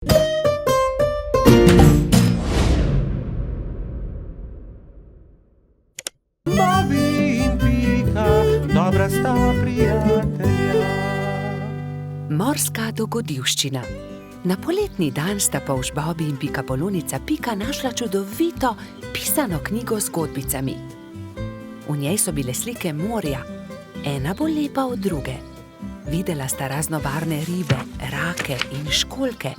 Bobby in Pika, dobra sta prijatelja. Morska dogodivščina. Na poletni dan sta polž Bobby in pikapolonica Pika našla čudovito pisano knjigo z zgodbicami. V njej so bile slike morja, ena bolj lepa od druge. Videla sta raznobarvne ribe, rake in školjke.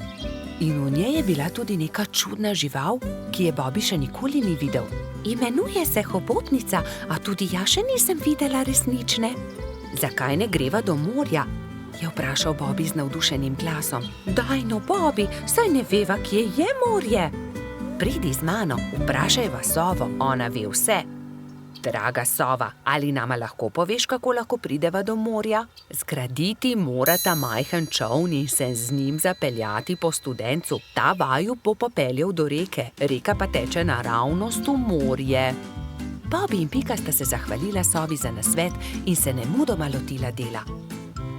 In v njej je bila tudi neka čudna žival, ki je Bobby še nikoli ni videl. Imenuje se hobotnica, a tudi jaz še nisem videla resnične. Zakaj ne greva do morja? Je vprašal Bobby z navdušenim glasom. Daj no, Bobby, saj ne veva, kje je morje. Pridi z mano, vprašajva sovo, ona ve vse. Draga sova, ali nama lahko poveš, kako lahko prideva do morja? Zgraditi morata majhen čoln in se z njim zapeljati po studencu. Ta vaju bo popeljal do reke, reka pa teče naravnost v morje. Bobby in Pika sta se zahvalila sovi za nasvet in se nemudoma lotila dela.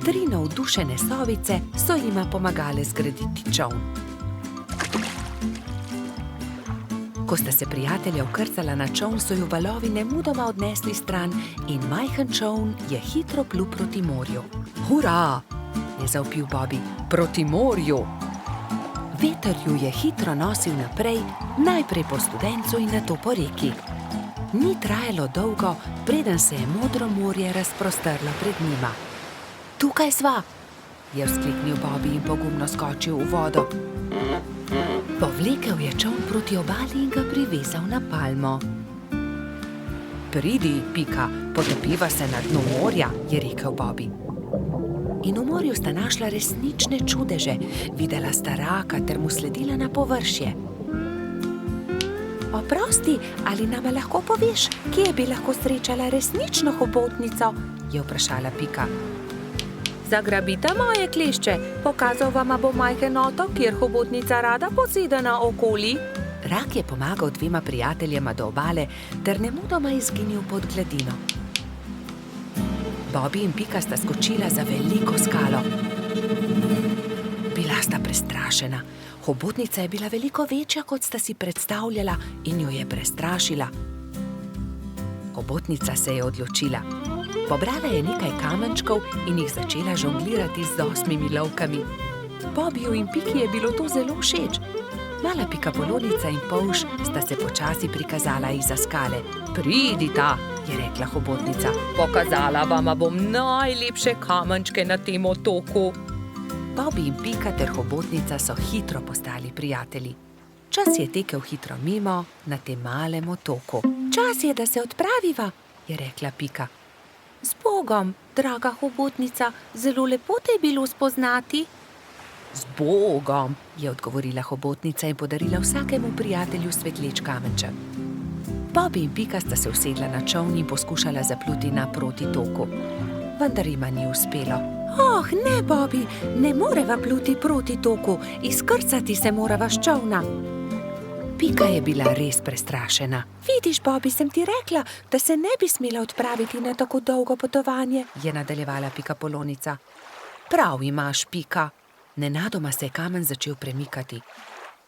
3 navdušene sovice so jima pomagale zgraditi čoln. Ko sta se prijatelja vkrcala na čoln, so ju valovi nemudoma odnesli stran in majhen čoln je hitro plul proti morju. Hurra, je zavpil Bobby, proti morju! Veter ju je hitro nosil naprej, najprej po studencu in nato po reki. Ni trajalo dolgo, preden se je modro morje razprostrlo pred njima. Tukaj sva, je vzkliknil Bobby in pogumno skočil v vodo. Povlekel je čoln proti obali in ga privezal na palmo. Pridi, Pika, potopiva se na dnu morja, je rekel Bobby. In v morju sta našla resnične čudeže, videla sta raka ter mu sledila na površje. Oprosti, ali nama lahko poveš, kje bi lahko srečala resnično hobotnico? Je vprašala Pika. Zagrabite moje klešče, pokazal vama bo majhen otok, kjer hobotnica rada poseda naokoli. Rak je pomagal 2 prijateljema do obale ter nemudoma izginil pod gladino. Bobby in Pika sta skočila za veliko skalo. Bila sta prestrašena. Hobotnica je bila veliko večja, kot sta si predstavljala, in jo je prestrašila. Hobotnica se je odločila. Pobrala je nekaj kamenčkov in jih začela žonglirati z 8 lovkami. Bobbyju in Piki je bilo to zelo všeč. Mala pikapolonica in polž sta se počasi prikazala izza skale. Pridita, je rekla hobotnica. Pokazala vama bom najlepše kamenčke na tem otoku. Bobby in Pika ter hobotnica so hitro postali prijatelji. Čas je tekel hitro mimo na tem malem otoku. Čas je, da se odpraviva, je rekla Pika. Z Bogom, draga hobotnica, zelo lepo te je bilo spoznati. Z Bogom, je odgovorila hobotnica in podarila vsakemu prijatelju svetleč kamenček. Bobby in Pika sta se usedla na čoln in poskušala zapluti naproti toku. Vendar jima ni uspelo. Oh, ne, Bobby, ne moreva pluti proti toku, izkrcati se morava s čolna. Pika je bila res prestrašena. Vidiš, Bobby, sem ti rekla, da se ne bi smela odpraviti na tako dolgo potovanje, je nadaljevala pikapolonica. Prav imaš, Pika. Nenadoma se je kamen začel premikati.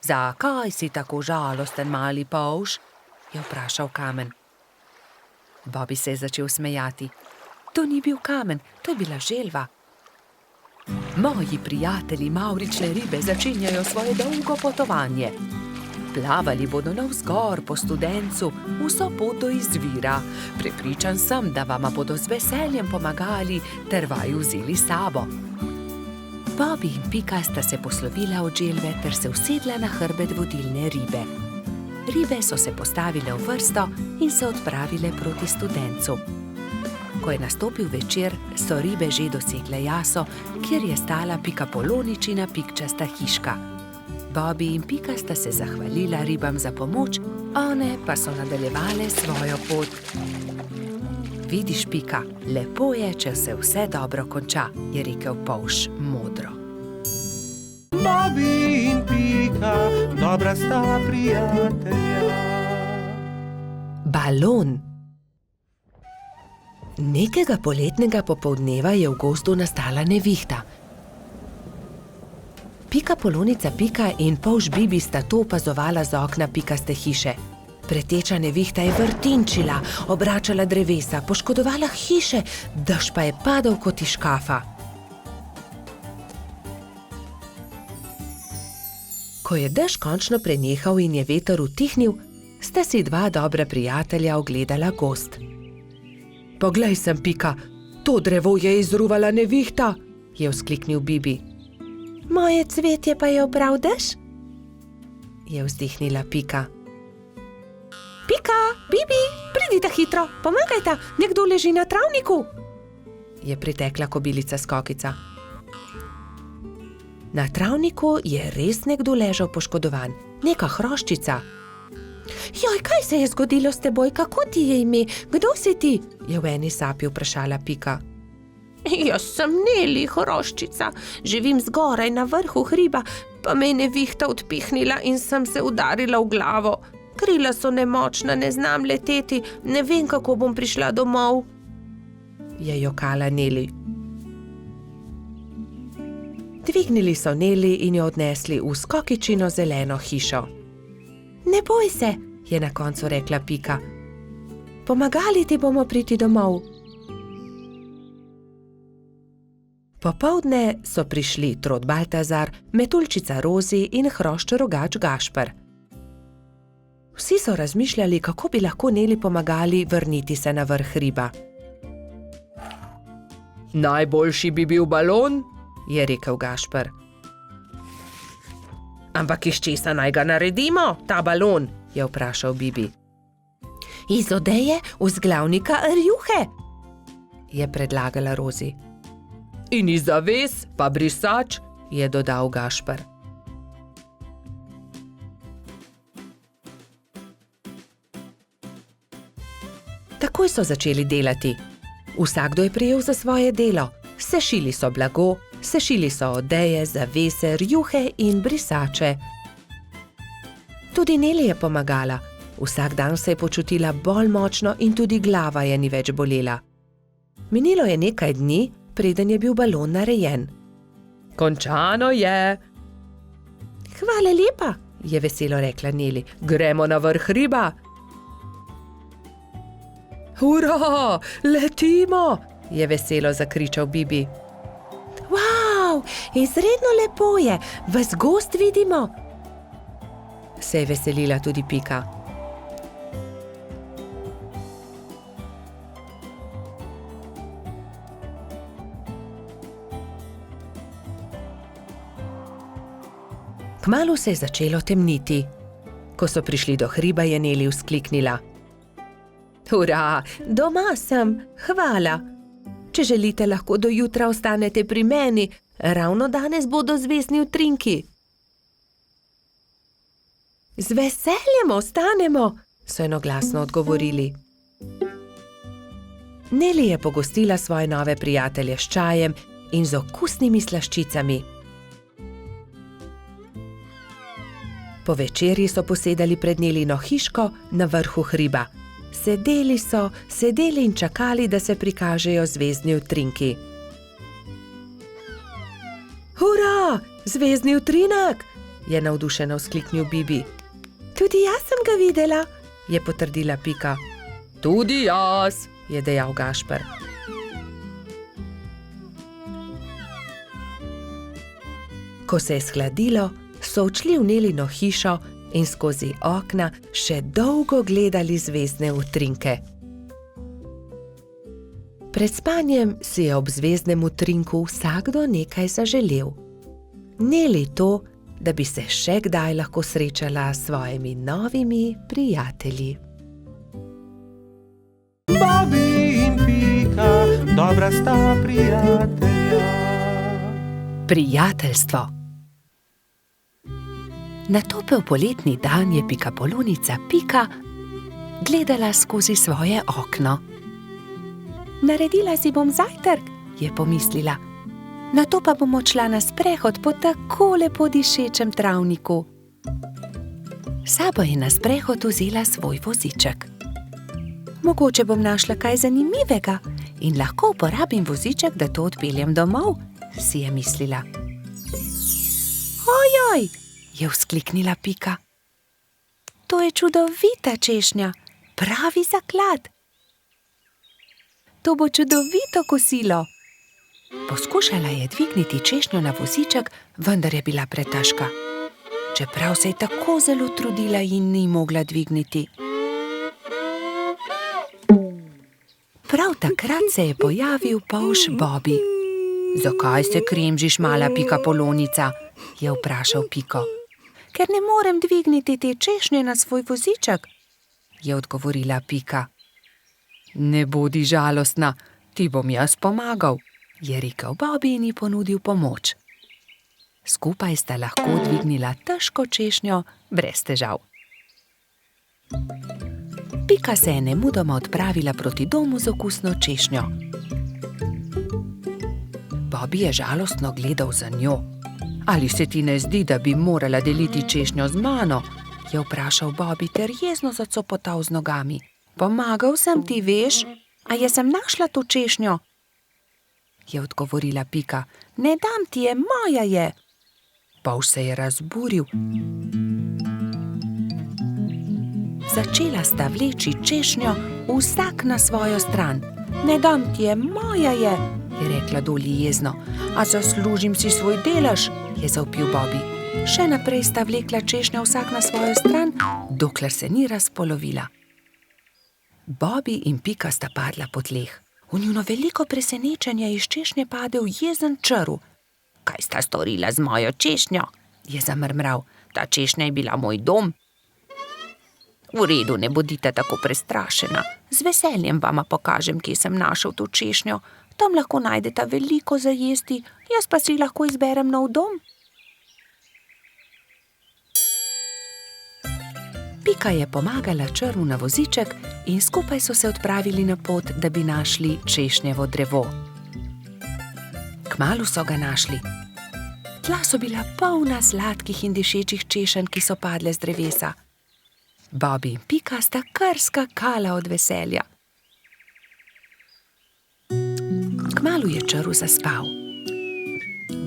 Zakaj si tako žalosten, mali polž? Je vprašal kamen. Bobby se je začel smejati. To ni bil kamen, to je bila želva. Moji prijatelji mavrične ribe začenjajo svoje dolgo potovanje. Plavali bodo navzgor po studencu, vso pot do izvira. Prepričan sem, da vama bodo z veseljem pomagali ter vaju vzeli s sabo. Bobby in Pika sta se poslovila od želve ter se usedla na hrbet vodilne ribe. Ribe so se postavile v vrsto in se odpravile proti studencu. Ko je nastopil večer, so ribe že dosegle jaso, kjer je stala pikapoloničina pikčasta hiška. Bobby in Pika sta se zahvalila ribam za pomoč, one pa so nadaljevale svojo pot. Vidiš, Pika, lepo je, če se vse dobro konča, je rekel polž modro. Bobby in Pika, dobra sta prijatelja. Balon. Nekega poletnega popoldneva je v gozdu nastala nevihta. Pikapolonica Pika in polž Bibi sta to opazovala z okna pikaste hiše. Preteča nevihta je vrtinčila, obračala drevesa, poškodovala hiše, dež pa je padal kot iz škafa. Ko je dež končno prenehal in je veter utihnil, sta si dva dobra prijatelja ogledala gozd. Poglej sem, Pika, to drevo je izruvala nevihta, je vzkliknil Bibi. Moje cvetje pa je obral dež? Je vzdihnila Pika. Pika, Bibi, pridite hitro, pomagajta, nekdo leži na travniku, je pritekla kobilica Skokica. Na travniku je res nekdo ležal poškodovan, neka hroščica. Joj, kaj se je zgodilo s teboj, kako ti je ime, kdo si ti? Je v eni sapi vprašala Pika. Jaz sem Neli, hroščica, živim zgoraj na vrhu hriba, pa me je nevihta odpihnila in sem se udarila v glavo. Krila so nemočna, ne znam leteti, ne vem, kako bom prišla domov, je jokala Neli. Dvignili so Neli in jo odnesli v Skokičino zeleno hišo. Ne boj se, je na koncu rekla Pika. Pomagali ti bomo priti domov. Popoldne so prišli Trod Baltazar, Metuljčica Rozi in hrošč rogač Gašper. Vsi so razmišljali, kako bi lahko Neli pomagali vrniti se na vrh hriba. Najboljši bi bil balon, je rekel Gašper. Ampak iz česa naj ga naredimo, ta balon, je vprašal Bibi. Iz odeje vzglavnika rjuhe, je predlagala Rozi. In iz zaves pa brisač, je dodal Gašper. Takoj so začeli delati. Vsakdo je prijel za svoje delo. Sešili so blago, sešili so odeje, zavese, rjuhe in brisače. Tudi Neli je pomagala. Vsak dan se je počutila bolj močno in tudi glava je ni več bolela. Minilo je nekaj dni, preden je bil balon narejen. Končano je. Hvala lepa, je veselo rekla Neli. Gremo na vrh hriba. Hurra, letimo, je veselo zakričal Bibi. Wow, izredno lepo je, ves gozd vidimo, se je veselila tudi Pika. Kmalu se je začelo temniti. Ko so prišli do hriba, je Neli vzkliknila. Hurra, doma sem, hvala. Če želite, lahko do jutra ostanete pri meni, ravno danes bodo zvezdni utrinki. Z veseljem ostanemo, so enoglasno odgovorili. Neli je pogostila svoje nove prijatelje s čajem in z okusnimi slaščicami. Po večerji so posedali pred Nelino hiško na vrhu hriba. Sedeli in čakali, da se prikažejo zvezdni utrinki. Hurra, zvezdni utrinek, je navdušeno vzkliknil Bibi. Tudi jaz sem ga videla, je potrdila Pika. Tudi jaz, je dejal Gašper. Ko se je shladilo, so odšli v Nelino hišo in skozi okna še dolgo gledali zvezdne utrinke. Pred spanjem si je ob zvezdnem utrinku vsakdo nekaj zaželel. Neli to, da bi se še kdaj lahko srečala s svojimi novimi prijatelji. Bobby in Pika, dobra sta prijatelja. Prijateljstvo. Na topel poletni dan je pikapolonica Pika gledala skozi svoje okno. Naredila si bom zajtrk, je pomislila. Nato pa bom odšla na sprehod po tako lepo dišečem travniku. Sabo je na sprehod vzela svoj voziček. Mogoče bom našla kaj zanimivega in lahko uporabim voziček, da to odpeljem domov, si je mislila. Ojoj, je vzkliknila Pika. To je čudovita češnja, pravi zaklad. To bo čudovito kosilo. Poskušala je dvigniti češnjo na voziček, vendar je bila pretežka. Čeprav se je tako zelo trudila in ni mogla dvigniti. Prav takrat se je pojavil polž Bobby. Zakaj se kremžiš, mala pikapolonica? Je vprašal Piko. Ker ne morem dvigniti te češnje na svoj voziček, je odgovorila Pika. Ne bodi žalostna, ti bom jaz pomagal, je rekel Bobby in ji ponudil pomoč. Skupaj sta lahko dvignila težko češnjo brez težav. Pika se je nemudoma odpravila proti domu z okusno češnjo. Bobby je žalostno gledal za njo. Ali se ti ne zdi, da bi morala deliti češnjo z mano? Je vprašal Bobby ter jezno zacopotal z nogami. Pomagal sem ti, veš, a jaz sem našla to češnjo? Je odgovorila Pika. Ne dam ti je, moja je. Polž se je razburil. Začela sta vleči češnjo vsak na svojo stran. Ne dam ti je, moja je rekla Dolly jezno. A zaslužim si svoj delež, je zavpil Bobby. Še naprej sta vlekla češnjo vsak na svojo stran, dokler se ni razpolovila. Bobby in Pika sta padla po tleh. V njuno veliko presenečenje iz češnje padel jezen črv. Kaj sta storila z mojo češnjo? Je zamrmral. Ta češnja je bila moj dom. V redu, ne bodite tako prestrašena. Z veseljem vama pokažem, kje sem našel to češnjo. Tam lahko najdeta veliko za jesti, jaz pa si lahko izberem nov dom. Pika je pomagala črvu na voziček in skupaj so se odpravili na pot, da bi našli češnjevo drevo. Kmalu so ga našli. Tla so bila polna sladkih in dišečih češenj, ki so padle z drevesa. Bobby in Pika sta kar skakala od veselja. Kmalu je črv zaspal.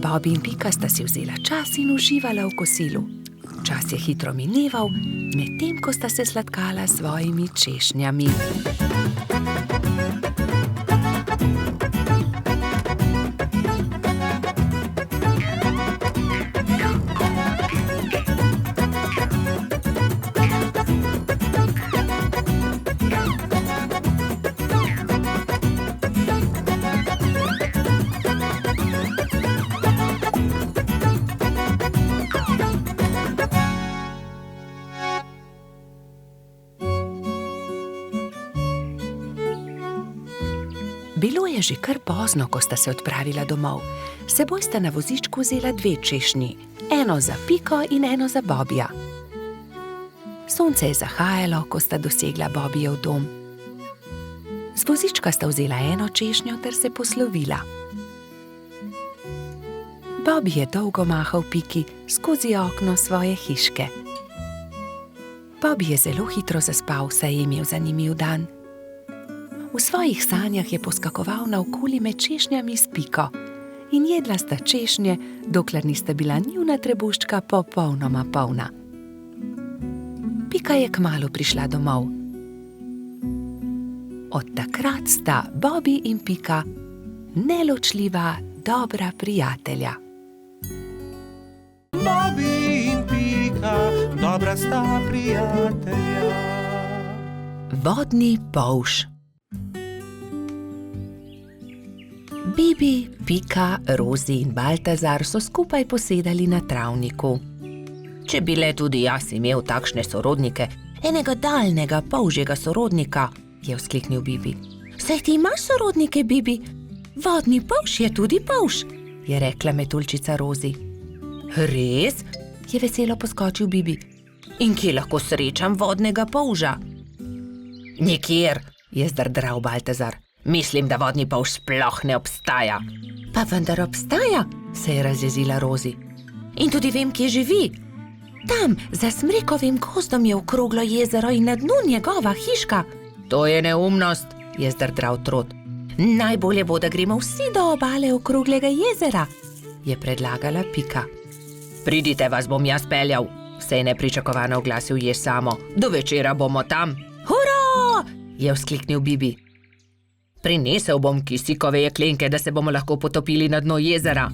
Bobby in Pika sta si vzela čas in uživala v kosilu. Čas je hitro mineval, medtem ko sta se sladkala s svojimi češnjami. Bilo je že kar pozno, ko sta se odpravila domov. S seboj sta na vozičku vzela 2 češnji, eno za Piko in eno za Bobbyja. Sonce je zahajalo, ko sta dosegla Bobbyjev dom. Z vozička sta vzela eno češnjo ter se poslovila. Bobby je dolgo mahal Piki skozi okno svoje hiške. Bobby je zelo hitro zaspal, saj je imel zanimiv dan. V svojih sanjah je poskakoval naokoli med češnjami s Piko in jedla sta češnje, dokler nista bila njuna trebuščka popolnoma polna. Pika je kmalu prišla domov. Od takrat sta Bobby in Pika neločljiva dobra prijatelja. Bobby in Pika, dobra sta prijatelja. Vodni polž. Bibi, Pika, Rozi in Baltazar so skupaj posedali na travniku. Če bi le tudi jaz imel takšne sorodnike, enega daljnega polžjega sorodnika, je vzkliknil Bibi. Saj ti imaš sorodnike, Bibi? Vodni polž je tudi polž, je rekla metuljčica Rozi. Res? Je veselo poskočil Bibi. In kje lahko srečam vodnega polža? Nikjer, je zdrdral Baltazar. Mislim, da vodni polž sploh ne obstaja. Pa vendar obstaja, se je razjezila Rozi. In tudi vem, kje živi. Tam, za smrekovim gozdom je okroglo jezero in na dnu njegova hiška. To je neumnost, je zdrdral Trot. Najbolje bo, da gremo vsi do obale okroglega jezera, je predlagala Pika. Pridite, vas bom jaz peljal, se je nepričakovano oglasil jež Samo. Do večera bomo tam. Hurra! Je vzkliknil Bibi. Prinesel bom kisikove jeklenke, da se bomo lahko potopili na dno jezera.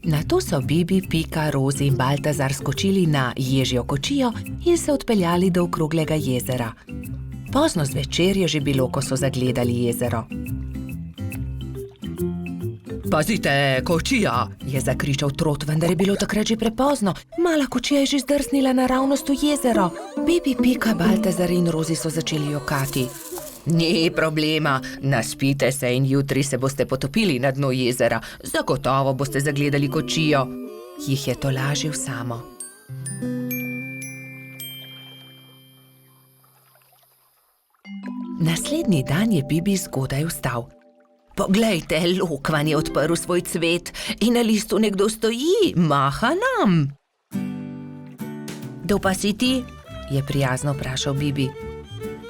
Nato so Bibi, Pika, Rozi in Baltazar skočili na ježjo kočijo in se odpeljali do okroglega jezera. Pozno zvečer je že bilo, ko so zagledali jezero. Pazite, kočija, je zakričal Trot, vendar je bilo takrat že prepozno. Mala kočija je že zdrsnila naravnost v jezero. Bibi, Pika, Baltazar in Rozi so začeli jokati. Ni problema, naspite se in jutri se boste potopili na dno jezera. Zagotovo boste zagledali kočijo, jih je tolažil Samo. Naslednji dan je Bibi zgodaj vstal. Poglejte, lokvan je odprl svoj cvet in na listu nekdo stoji, maha nam. Kdo pa si ti? Je prijazno vprašal Bibi.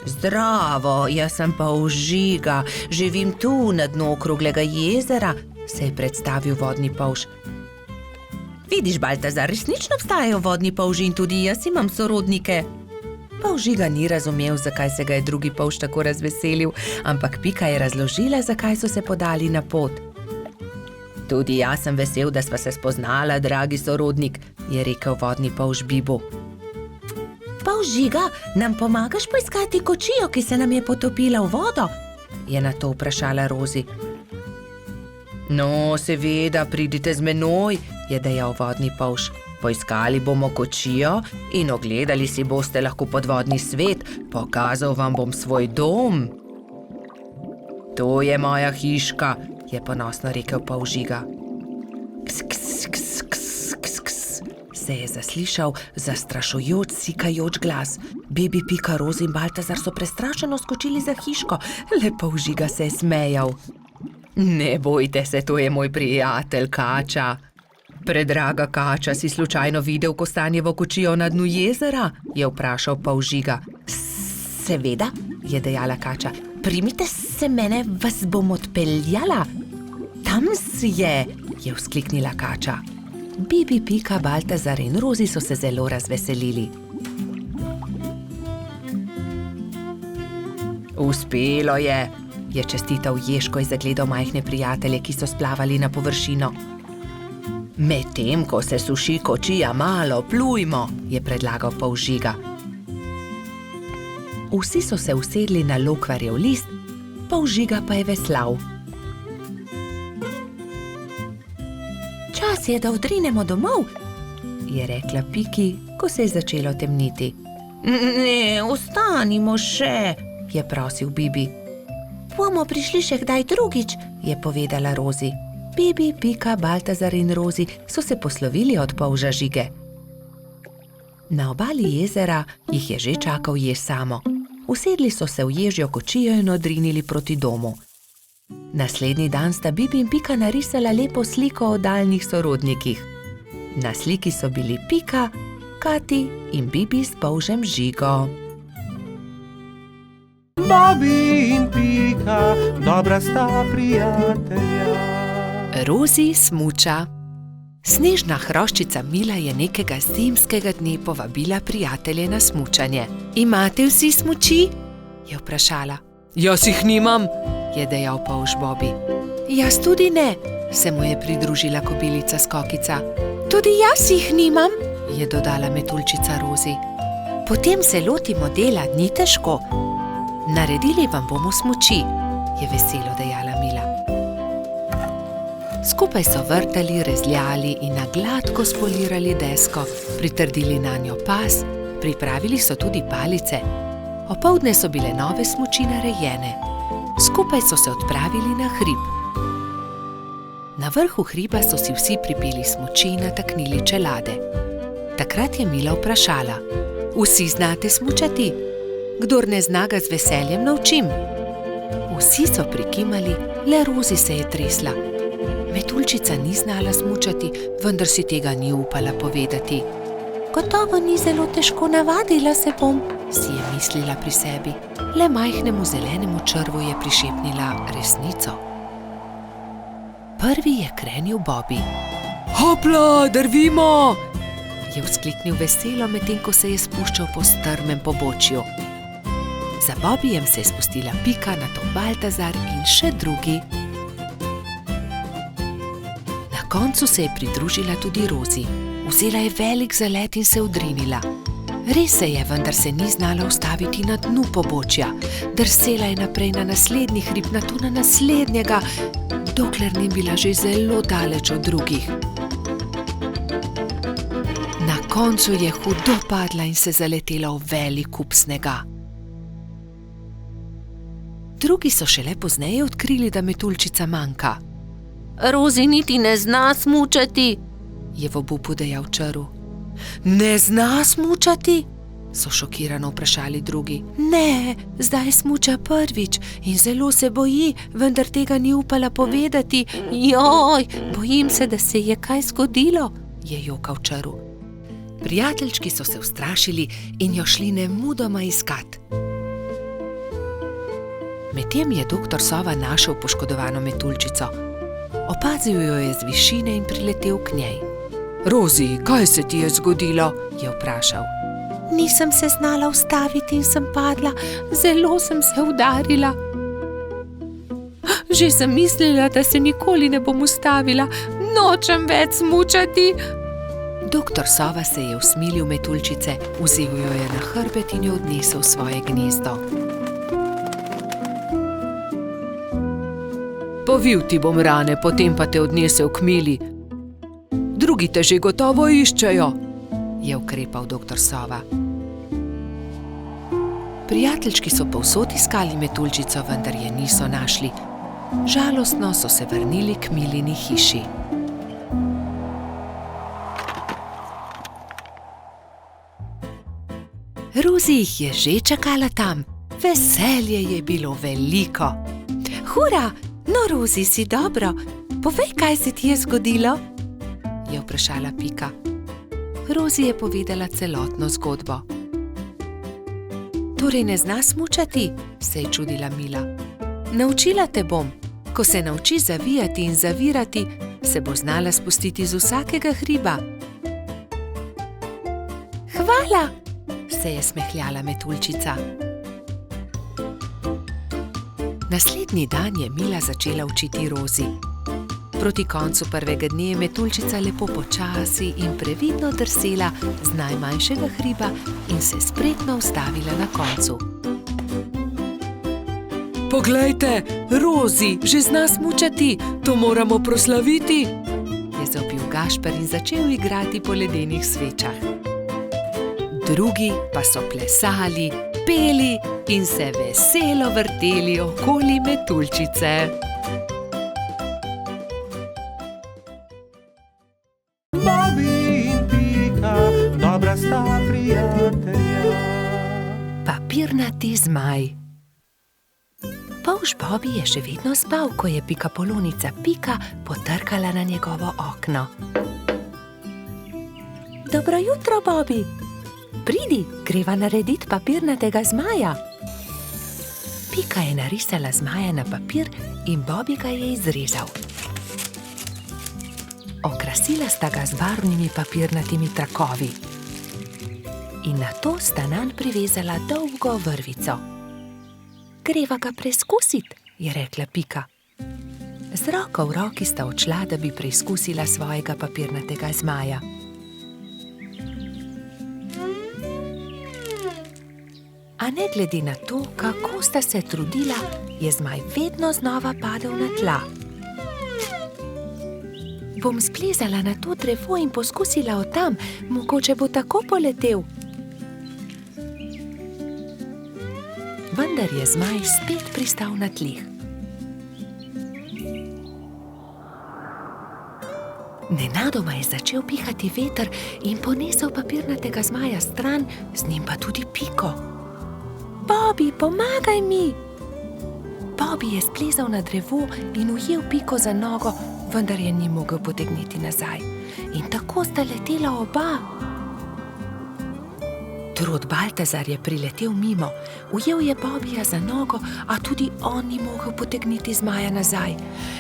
Zdravo, jaz sem Polžiga, živim tu na dnu okroglega jezera, se je predstavil vodni polž. Vidiš, Baltazar, resnično obstajajo vodni polži in tudi jaz imam sorodnike. Polžiga ni razumel, zakaj se ga je drugi polž tako razveselil, ampak Pika je razložila, zakaj so se podali na pot. Tudi jaz sem vesel, da sva se spoznala, dragi sorodnik, je rekel vodni polž Bibu. Polžiga, nam pomagaš poiskati kočijo, ki se nam je potopila v vodo? Je nato vprašala Rozi. No, seveda, pridite z menoj, je dejal vodni polž. Poiskali bomo kočijo in ogledali si boste lahko podvodni svet, pokazal vam bom svoj dom. To je moja hiška, je ponosno rekel Polžiga. Ks, ks, ks, ks, ks, ks, se je zaslišal zastrašujoč, sikajoč glas. Bibi, Pika, Rozi in Baltazar so prestrašeno skočili za hiško, le Polžiga se je smejal. Ne bojte se, to je moj prijatelj Kača. Predraga Kača, si slučajno videl Kostanjevo kočijo na dnu jezera? Je vprašal Polžiga. Seveda, je dejala Kača. Primite se mene, vas bom odpeljala. Tam je vzkliknila Kača. Bibi, Pika, Baltazar in Rozi so se zelo razveselili. Uspelo je čestital jež, ko je zagledal majhne prijatelje, ki so splavali na površino. Medtem, ko se suši kočija, malo plujmo, je predlagal Polžiga. Vsi so se usedli na lokvarjev list, Polžiga pa je veslal. Čas je, da odrinemo domov, je rekla Piki, ko se je začelo temniti. Ne, ostanimo še, je prosil Bibi. Bomo prišli še kdaj drugič, je povedala Rozi. Bibi, Pika, Baltazar in Rozi so se poslovili od polža Žige. Na obali jezera jih je že čakal jež Samo. Usedli so se v ježjo kočijo in odrinili proti domu. Naslednji dan sta Bibi in Pika narisala lepo sliko o daljnih sorodnikih. Na sliki so bili Pika, Kati in Bibi s polžem Žigo. Bobi in Pika, dobra sta prijatelja. Rozi smuča. Snežna hroščica Mila je nekega zimskega dne povabila prijatelje na smučanje. Imate vsi smuči? Je vprašala. Jaz jih nimam, je dejal polž Bobi. Jaz tudi ne, se mu je pridružila kobilica Skokica. Tudi jaz jih nimam, je dodala metuljčica Rozi. Potem se lotimo dela, ni težko. Naredili vam bomo smuči, je veselo dejala Mila. Skupaj so vrtali, rezljali in na gladko spolirali desko, pritrdili nanjo pas, pripravili so tudi palice. Opoldne so bile nove smuči narejene. Skupaj so se odpravili na hrib. Na vrhu hriba so si vsi pripeli smuči in nataknili čelade. Takrat je Mila vprašala. Vsi znate smučati? Kdor ne zna, ga z veseljem naučim. Vsi so prikimali, le Rozi se je tresla. Metuljčica ni znala smučati, vendar si tega ni upala povedati. Gotovo ni zelo težko, navadila se bom, si je mislila pri sebi. Le majhnemu zelenemu črvu je prišepnila resnico. Prvi je krenil Bobi. Hopla, drvimo! Je vzkliknil veselo, medtem ko se je spuščal po strmem pobočju. Za Bobijem se je spustila Pika, nato Baltazar in še drugi. Na koncu se je pridružila tudi Rozi. Vzela je velik zalet in se odrinila. Res se je, vendar se ni znala ustaviti na dnu pobočja. Drsela je naprej na naslednji hrib, nato na naslednjega, dokler ni bila že zelo daleč od drugih. Na koncu je hudo padla in se zaletela v velik kup snega. Drugi so šele pozneje odkrili, da metuljčica manjka. Rozi niti ne zna smučati, je v obupu dejal Črv. Ne zna smučati? So šokirano vprašali drugi. Ne, zdaj smuča prvič in zelo se boji, vendar tega ni upala povedati. Joj, bojim se, da se je kaj zgodilo, je jokal Črv. Prijateljčki so se ustrašili in jo šli nemudoma iskat. Medtem je doktor Sova našel poškodovano metuljčico. Opazil jo je z višine in priletel k njej. Rozi, kaj se ti je zgodilo? Je vprašal. Nisem se znala ustaviti in sem padla, zelo sem se udarila. Že sem mislila, da se nikoli ne bom ustavila, nočem več smučati. Doktor Sova se je usmilil metuljčice, vzel jo je na hrbet in jo odnesel v svoje gnezdo. Povil ti bom rane, potem pa te odnesel k Mili. Drugi te že gotovo iščejo, je ukrepal doktor Sova. Prijateljčki so povsod iskali metuljčico, vendar je niso našli. Žalostno so se vrnili k Milini hiši. Rozi jih je že čakala tam. Veselje je bilo veliko. Hura, no Rozi, si dobro. Povej, kaj se ti je zgodilo? Je vprašala Pika. Rozi je povedala celotno zgodbo. Torej ne zna smučati, se je čudila Mila. Naučila te bom. Ko se nauči zavijati in zavirati, se bo znala spustiti z vsakega hriba. Hvala, se je smehljala metuljčica. Naslednji dan je Mila začela učiti Rozi. Proti koncu prvega dne je metuljčica lepo počasi in previdno drsela z najmanjšega hriba in se spretno ustavila na koncu. Poglejte, Rozi že zna smučati, to moramo proslaviti, je zavpil Gašper in začel igrati po ledenih svečah. Drugi pa so plesali, peli in se veselo vrteli okoli metuljčice. Bobi in Pika, dobra sta prijatelja. Papirnati zmaj. Polž Bobi je še vedno spal, ko je pikapolonica Pika potrkala na njegovo okno. Dobro jutro, Bobi. Pridi, greva narediti papirnatega zmaja. Pika je narisala zmaja na papir in Bobi ga je izrezal. Okrasila sta ga z barvnimi papirnatimi trakovi. In nato sta nanj privezala dolgo vrvico. Greva ga preizkusit, je rekla Pika. Z roko v roki sta odšla, da bi preizkusila svojega papirnatega zmaja. A ne glede na to, kako sta se trudila, je zmaj vedno znova padel na tla. Bom splezala na to drevo in poskusila od tam, mogoče bo tako poletel. Vendar je zmaj spet pristal na tleh. Nenadoma je začel pihati veter in ponesel papirnatega zmaja stran, z njim pa tudi Piko. Bobi, pomagaj mi! Bobi je splezal na drevo in ujel Piko za nogo, vendar je ni mogel potegniti nazaj. In tako sta letela oba. Trud Baltazar je priletel mimo, ujel je Bobija za nogo, a tudi on ni mogel potegniti zmaja nazaj.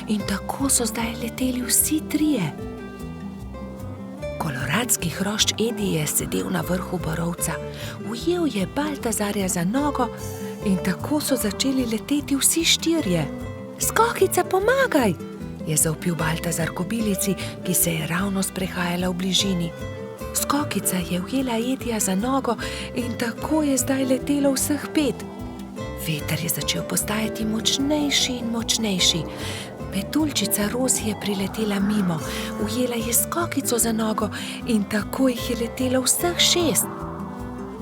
In tako so zdaj leteli vsi trije. Bratski hrošč Edi je sedel na vrhu borovca, ujel je Baltazarja za nogo in tako so začeli leteti vsi štirje. Skokica, pomagaj, je zavpil Baltazar kobilici, ki se je ravno sprehajala v bližini. Skokica je ujela Edija za nogo in tako je zdaj letelo vseh 5. Veter je začel postajati močnejši in močnejši. Metuljčica Rozi je priletela mimo, ujela je Skokico za nogo in tako jih je letelo vseh 6.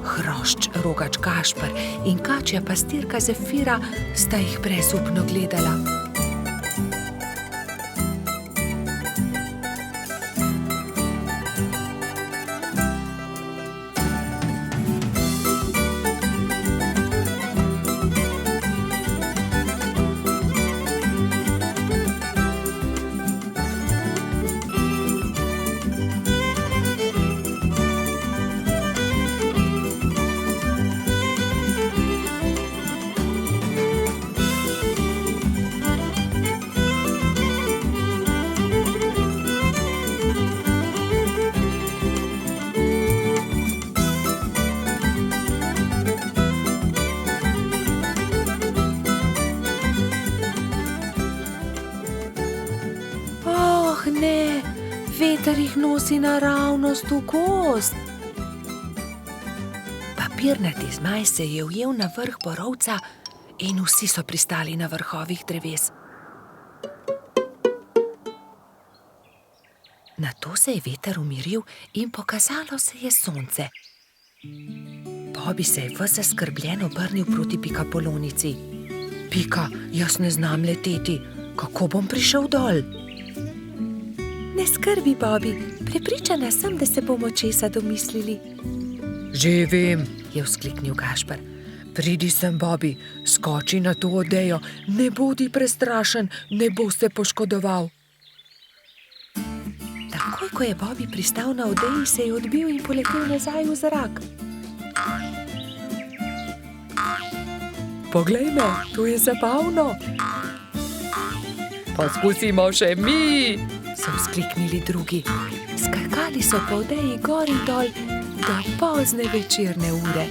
Hrošč Rogač Gašper in kačja pastirka Zefira sta jih brezupno gledala. Ne, veter jih nosi naravnost v gozd. Papirnati zmaj se je ujel na vrh borovca in vsi so pristali na vrhovih dreves. Nato se je veter umiril in pokazalo se je sonce. Bobby se je ves zaskrbljen obrnil proti Pikapolonici. Pika, jaz ne znam leteti, kako bom prišel dol? Ne skrbi, Bobby, prepričana sem, da se bomo česa domislili. Že vem, je vzkliknil Gašper. Pridi sem, Bobby, skoči na to odejo, ne bodi prestrašen, ne bo se poškodoval. Takoj, ko je Bobby pristal na odeji, se je odbil in poletel nazaj v zrak. Poglej me, to je zabavno. Pa spustimo še mi, so vzkliknili drugi. Skakali so po odeji gor in dol do pozne večerne ure.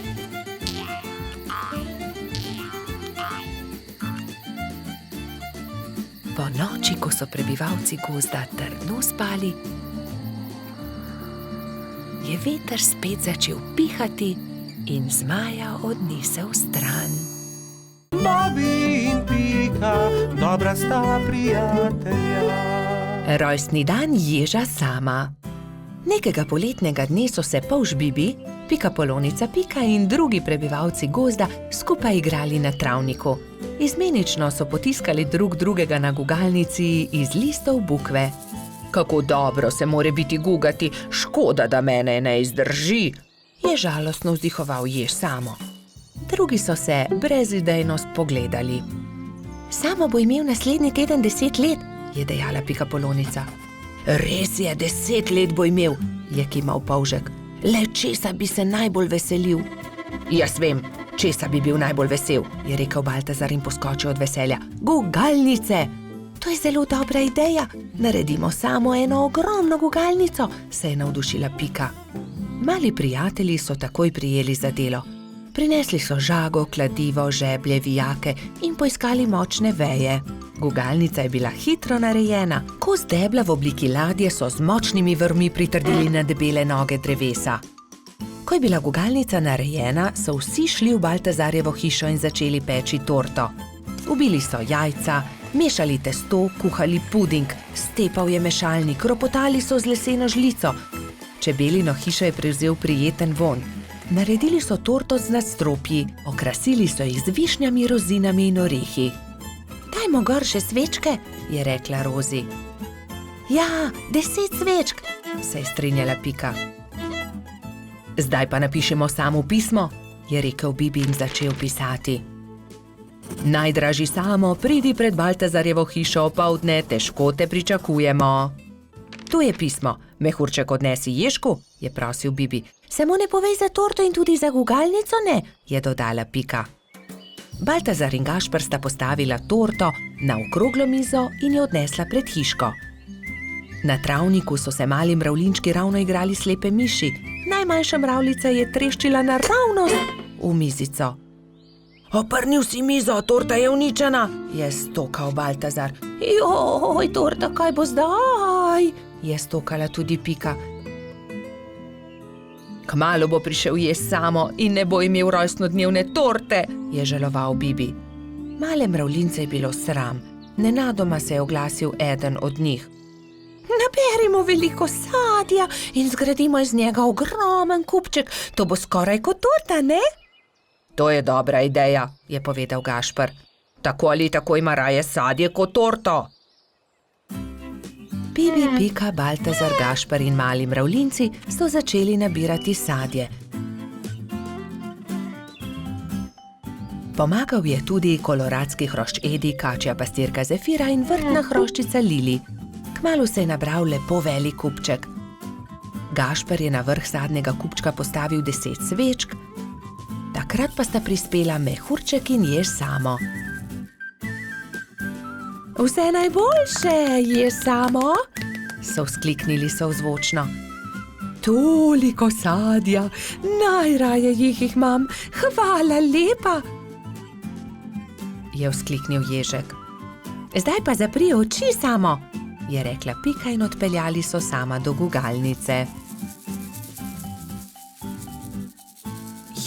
Po noči, ko so prebivalci gozda trdno spali, je veter spet začel pihati in zmaja odnesel stran. Bobby in Pika, dobra sta prijatelja. Rojstni dan ježa Sama. Nekega poletnega dne so se polž Bibi, Pikapolonica Pika in drugi prebivalci gozda skupaj igrali na travniku. Izmenično so potiskali drug drugega na gugalnici iz listov bukve. Kako dobro se more biti gugati, škoda, da mene ne izdrži, je žalostno vzdihoval jež Samo. Drugi so se brezidejno spogledali. Samo bo imel naslednji teden 10 let, je dejala Pikapolonica. Res je, 10 let bo imel, je kimal polžek. Le česa bi se najbolj veselil? Jaz vem, česa bi bil najbolj vesel, je rekel Baltazar in poskočil od veselja. Gugalnice! To je zelo dobra ideja. Naredimo samo eno ogromno gugalnico, se je navdušila Pika. Mali prijatelji so takoj prijeli za delo. Prinesli so žago, kladivo, žeblje, vijake in poiskali močne veje. Gugalnica je bila hitro narejena. Kos debla v obliki ladje so z močnimi vrvmi pritrdili na debele noge drevesa. Ko je bila gugalnica narejena, so vsi šli v Baltazarjevo hišo in začeli peči torto. Ubili so jajca, mešali testo, kuhali puding, stepal je mešalnik, ropotali so z leseno žlico. Čebelino hišo je prevzel prijeten vonj. Naredili so torto z nadstropji, okrasili so jih z višnjami, rozinami in orehi. Dajmo gor še svečke, je rekla Rozi. Ja, 10 svečk, se je strinjala Pika. Zdaj pa napišemo samo pismo, je rekel Bibi in začel pisati. Najdražji Samo, pridi pred Baltazarjevo hišo opoldne, težko te pričakujemo. Tu je pismo, mehurček odnesi Ježku, je prosil Bibi. Samo ne povej za torto in tudi za gugalnico ne, je dodala Pika. Baltazar in Gašper sta postavila torto na okroglo mizo in jo odnesla pred hiško. Na travniku so se mali mravljinčki ravno igrali slepe miši. Najmanjša mravljica je treščila naravnost v mizico. Oprnil si mizo, torta je uničena, je stokal Baltazar. Joj, torta, kaj bo zdaj? Je stokala tudi Pika. Kmalu bo prišel jest samo in ne bo imel rojstnodnevne torte, je žaloval Bibi. Male mravljince je bilo sram. Nenadoma se je oglasil eden od njih. Naberimo veliko sadja in zgradimo iz njega ogromen kupček. To bo skoraj kot torta, ne? To je dobra ideja, je povedal Gašper. Tako ali tako ima raje sadje kot torto. Bibi, Pika, Baltazar, Gašper in mali mravljinci so začeli nabirati sadje. Pomagal je tudi koloradski hrošč Edi, kačja pastirka Zefira in vrtna hroščica Lili. Kmalu se je nabral lepo velik kupček. Gašper je na vrh zadnjega kupčka postavil 10 svečk, takrat pa sta prispela Mehurček in Jež Samo. Vse najboljše, Jež Samo, so vzkliknili sozvočno. Toliko sadja, najraje jih imam, hvala lepa, je vzkliknil Ježek. Zdaj pa zapri oči, Samo, je rekla Pika in odpeljali so Sama do gugalnice.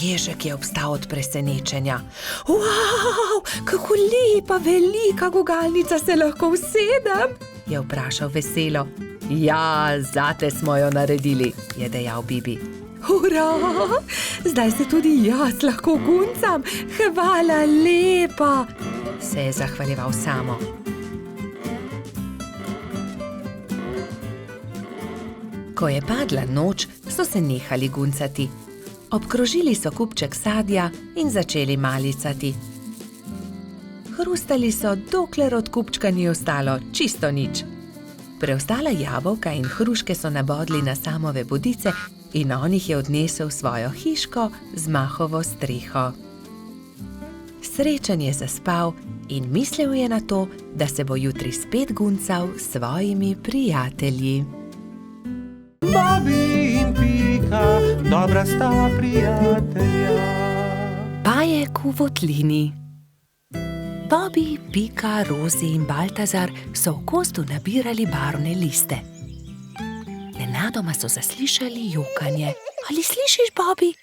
Ježek je obstal od presenečenja. Wow, kako lepa, velika gugalnica, se lahko usedem? Je vprašal veselo. Ja, zate smo jo naredili, je dejal Bibi. Hurra, zdaj se tudi jaz lahko guncam, hvala lepa, se je zahvaljeval Samo. Ko je padla noč, so se nehali guncati. Obkrožili so kupček sadja in začeli malicati. Hrustali so, dokler od kupčka ni ostalo čisto nič. Preostala jabolka in hruške so nabodli na Samove bodice in on jih je odnesel v svojo hiško z mahovo streho. Srečen je zaspal in mislil je na to, da se bo jutri spet guncal s svojimi prijatelji. Bobi in Pika, dobra sta prijatelja. Bajek v votlini. Bobi, Pika, Rozi in Baltazar so v gozdu nabirali barvne liste. Nenadoma so zaslišali jokanje. Ali slišiš, Bobi?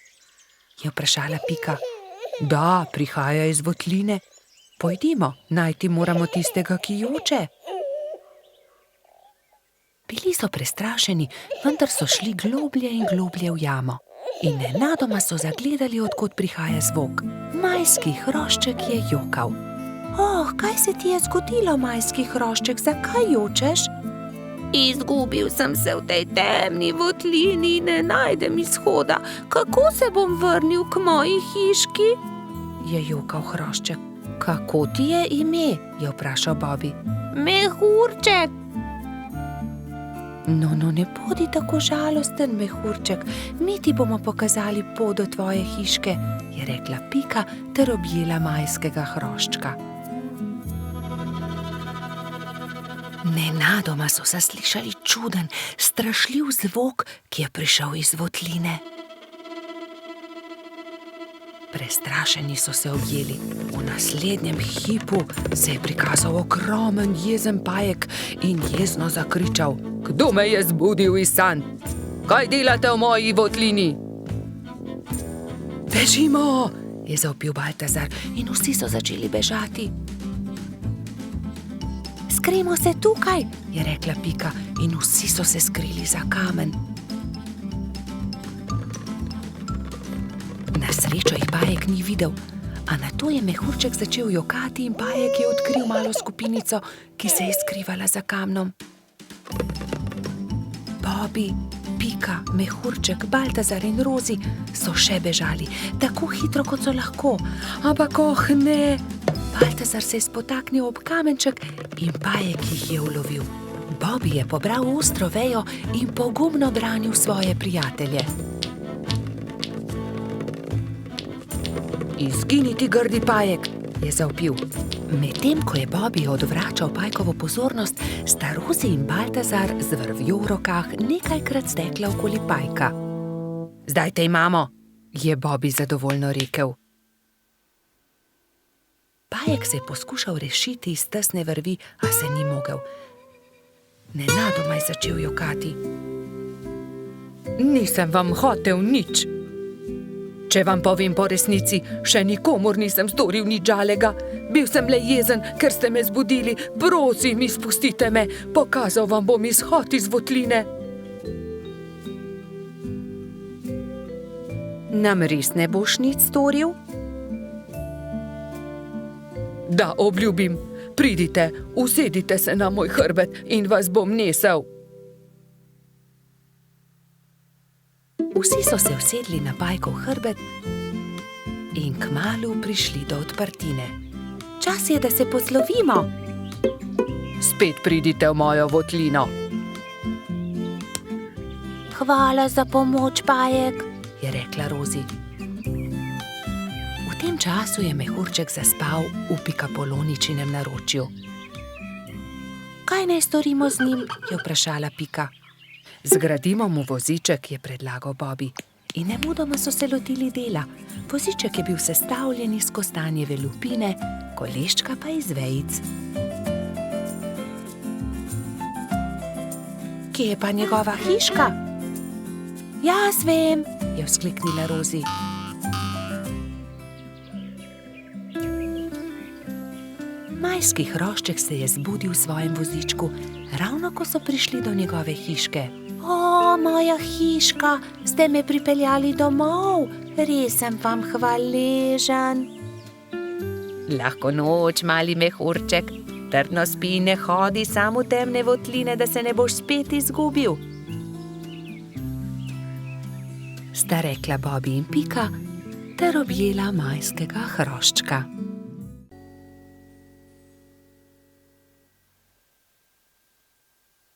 Je vprašala Pika. Da, prihaja iz votline. Pojdimo, najti moramo tistega, ki joče. Bili so prestrašeni, vendar so šli globlje in globlje v jamo. In nenadoma so zagledali, od kod prihaja zvok. Majski hrošček je jokal. Oh, kaj se ti je zgodilo, majski hrošček, zakaj jočeš? Izgubil sem se v tej temni votlini in ne najdem izhoda. Kako se bom vrnil k moji hiški? Je jokal hrošček. Kako ti je ime? Je vprašal Bobi. Mehurček. No, ne bodi tako žalosten, Mehurček. Mi ti bomo pokazali pot do tvoje hiške, je rekla Pika ter objela majskega hroščka. Nenadoma so zaslišali čuden, strašljiv zvok, ki je prišel iz votline. Prestrašeni so se objeli. V naslednjem hipu se je prikazal ogromen jezen pajek in jezno zakričal. Kdo me je zbudil iz sanj? Kaj delate v moji votlini? Bežimo, je zavpil Baltazar in vsi so začeli bežati. Skrijmo se tukaj, je rekla Pika in vsi so se skrili za kamen. Na srečo jih pajek ni videl, a nato je Mehurček začel jokati in pajek je odkril malo skupinico, ki se je skrivala za kamnom. Bobi, Pika, Mehurček, Baltazar in Rozi so še bežali, tako hitro, kot so lahko. Ampak ne! Baltazar se je spotaknil ob kamenček in pajek jih je ulovil. Bobi je pobral ostro vejo in pogumno branil svoje prijatelje. Izgini ti, grdi pajek, je zavpil. Medtem ko je Bobby odvračal pajkovo pozornost, sta Rozi in Baltazar z vrvjo v rokah nekajkrat stekla okoli pajka. Zdaj te imamo, je Bobby zadovoljno rekel. Pajek se je poskušal rešiti iz tesne vrvi, a se ni mogel. Nenadoma je začel jokati. Nisem vam hotel nič. Če vam povem po resnici, še nikomur nisem storil nič žalega. Bil sem le jezen, ker ste me zbudili. Prosim, izpustite me. Pokazal vam bom izhod iz votline. Nam res ne boš nič storil? Da, obljubim. Pridite, usedite se na moj hrbet in vas bom nesel. Vsi so se usedli na pajkov hrbet in kmalu prišli do odprtine. Čas je, da se poslovimo. Spet pridite v mojo votlino. Hvala za pomoč, Pajek, je rekla Rozi. V tem času je mehurček zaspal v Pikapoloničinem naročju. Kaj naj storimo z njim? Je vprašala Pika. Zgradimo mu voziček, je predlagal Bobby. In nemudoma so se lotili dela. Voziček je bil sestavljen iz kostanjeve lupine, koleščka pa iz vejic. Kje je pa njegova hiška? Jaz vem, je vzkliknila Rozi. Majski hrošček se je zbudil v svojem vozičku, ravno ko so prišli do njegove hiške. O, moja hiška, ste me pripeljali domov. Res sem vam hvaležen. Lahko noč, mali mehurček. Trdno spi in ne hodi sam v temne votline, da se ne boš spet izgubil. Sta rekla Bobby in Pika ter objela majskega hroščka.